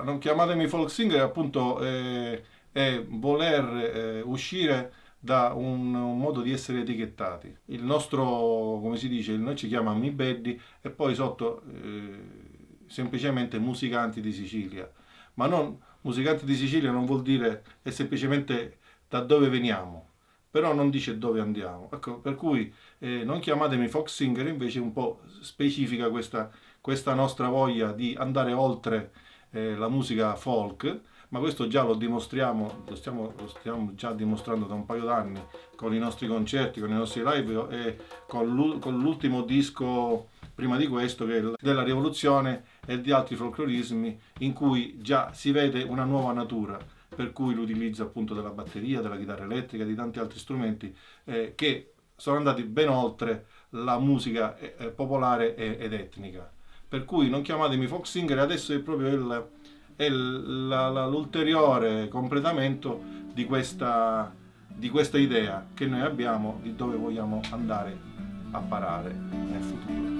Non chiamatemi folk singer, appunto, è voler uscire da un modo di essere etichettati. Il nostro, come si dice, noi ci chiama Mi Beddi e poi sotto semplicemente musicanti di Sicilia. Ma non musicanti di Sicilia non vuol dire è semplicemente da dove veniamo, però non dice dove andiamo. Ecco, per cui non chiamatemi folk singer, invece un po' specifica questa nostra voglia di andare oltre la musica folk, ma questo già lo dimostriamo, lo stiamo già dimostrando da un paio d'anni con i nostri concerti, con i nostri live e con l'ultimo disco prima di questo che è della rivoluzione e di altri folclorismi in cui già si vede una nuova natura, per cui l'utilizzo appunto della batteria, della chitarra elettrica, di tanti altri strumenti che sono andati ben oltre la musica popolare ed etnica. Per cui non chiamatemi folk singer, adesso è proprio l'ulteriore completamento di questa idea che noi abbiamo di dove vogliamo andare a parare nel futuro.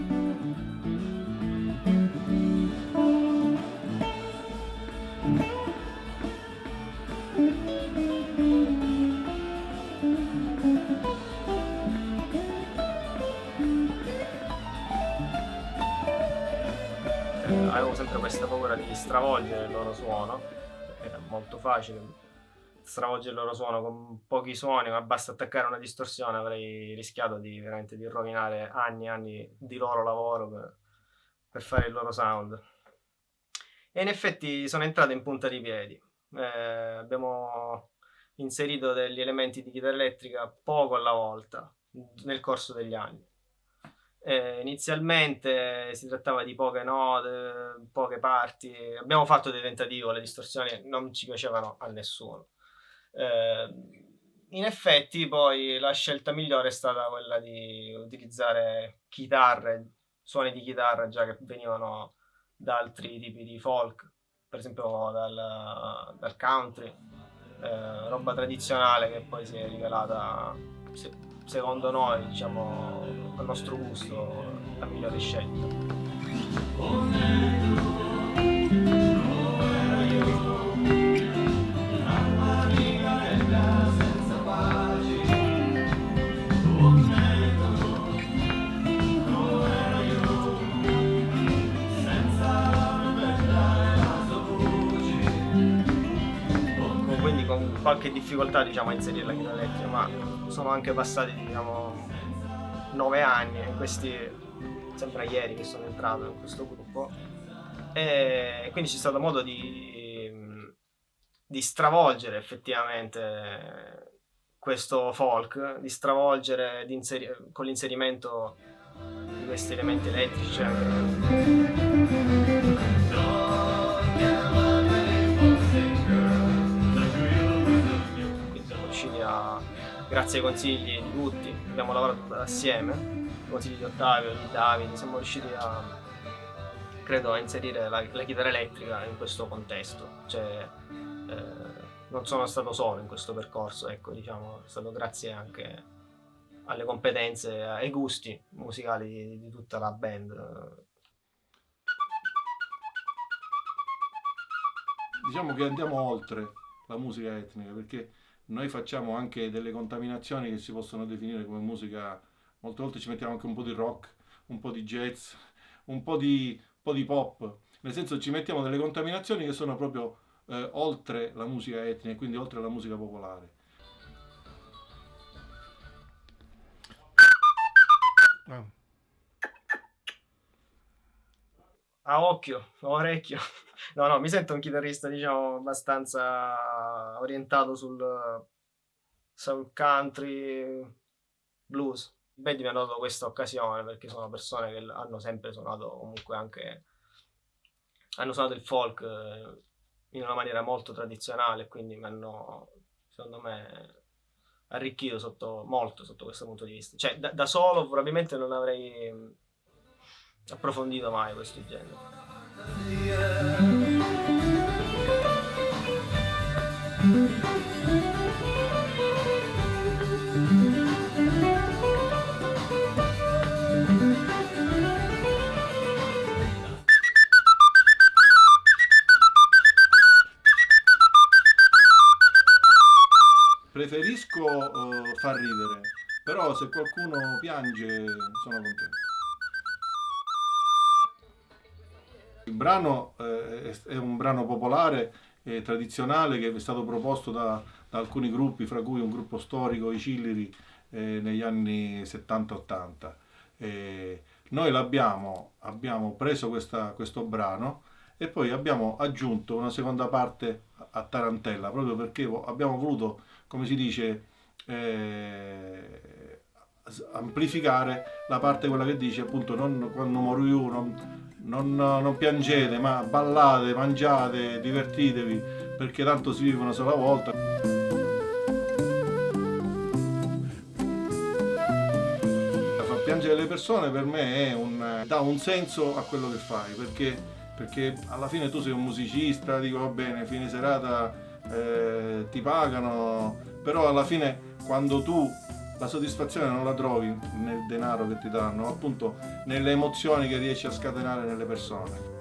Avevo sempre questa paura di stravolgere il loro suono, era molto facile stravolgere il loro suono con pochi suoni, ma basta attaccare una distorsione, avrei rischiato di veramente di rovinare anni e anni di loro lavoro per fare il loro sound. E in effetti sono entrato in punta di piedi. Abbiamo inserito degli elementi di chitarra elettrica poco alla volta nel corso degli anni. Inizialmente si trattava di poche note, poche parti. Abbiamo fatto dei tentativi, le distorsioni non ci piacevano a nessuno. In effetti poi la scelta migliore è stata quella di utilizzare chitarre, suoni di chitarra già che venivano da altri tipi di folk, per esempio dal country, roba tradizionale che poi si è rivelata, secondo noi, diciamo, al nostro gusto, la migliore scelta. Quindi con qualche difficoltà, diciamo, a inserire la chitarra elettrica, ma sono anche passati, diciamo, 9 anni, e questi sembra ieri che sono entrato in questo gruppo, e quindi c'è stato modo di stravolgere effettivamente questo folk, di stravolgere con l'inserimento di questi elementi elettrici, cioè grazie ai consigli di tutti, abbiamo lavorato assieme, i consigli di Ottavio, di Davide, siamo riusciti credo, a inserire la chitarra elettrica in questo contesto. Cioè, non sono stato solo in questo percorso, ecco, diciamo, è stato grazie anche alle competenze e ai gusti musicali di tutta la band. Diciamo che andiamo oltre la musica etnica, perché noi facciamo anche delle contaminazioni che si possono definire come musica. Molte volte ci mettiamo anche un po' di rock, un po' di jazz, un po' di pop. Nel senso, ci mettiamo delle contaminazioni che sono proprio oltre la musica etnica, quindi oltre la musica popolare. A occhio, a orecchio. No, mi sento un chitarrista, diciamo, abbastanza orientato sul country, blues. Beh, mi hanno dato questa occasione perché sono persone che hanno sempre suonato, comunque hanno suonato il folk in una maniera molto tradizionale, quindi mi hanno, secondo me, arricchito molto sotto questo punto di vista. Cioè, da solo probabilmente non avrei approfondito mai questo genere. preferisco far ridere, però se qualcuno piange sono contento. Il brano è un brano popolare e tradizionale che è stato proposto da alcuni gruppi, fra cui un gruppo storico, i Cilliri, negli anni 70-80. Noi abbiamo preso questo brano e poi abbiamo aggiunto una seconda parte a tarantella, proprio perché abbiamo voluto, come si dice, amplificare la parte quella che dice appunto non, quando muori uno non piangete, ma ballate, mangiate, divertitevi, perché tanto si vive una sola volta. Far piangere le persone per me dà un senso a quello che fai, perché alla fine tu sei un musicista, dico va bene, fine serata ti pagano, però alla fine quando tu la soddisfazione non la trovi nel denaro che ti danno, appunto nelle emozioni che riesci a scatenare nelle persone.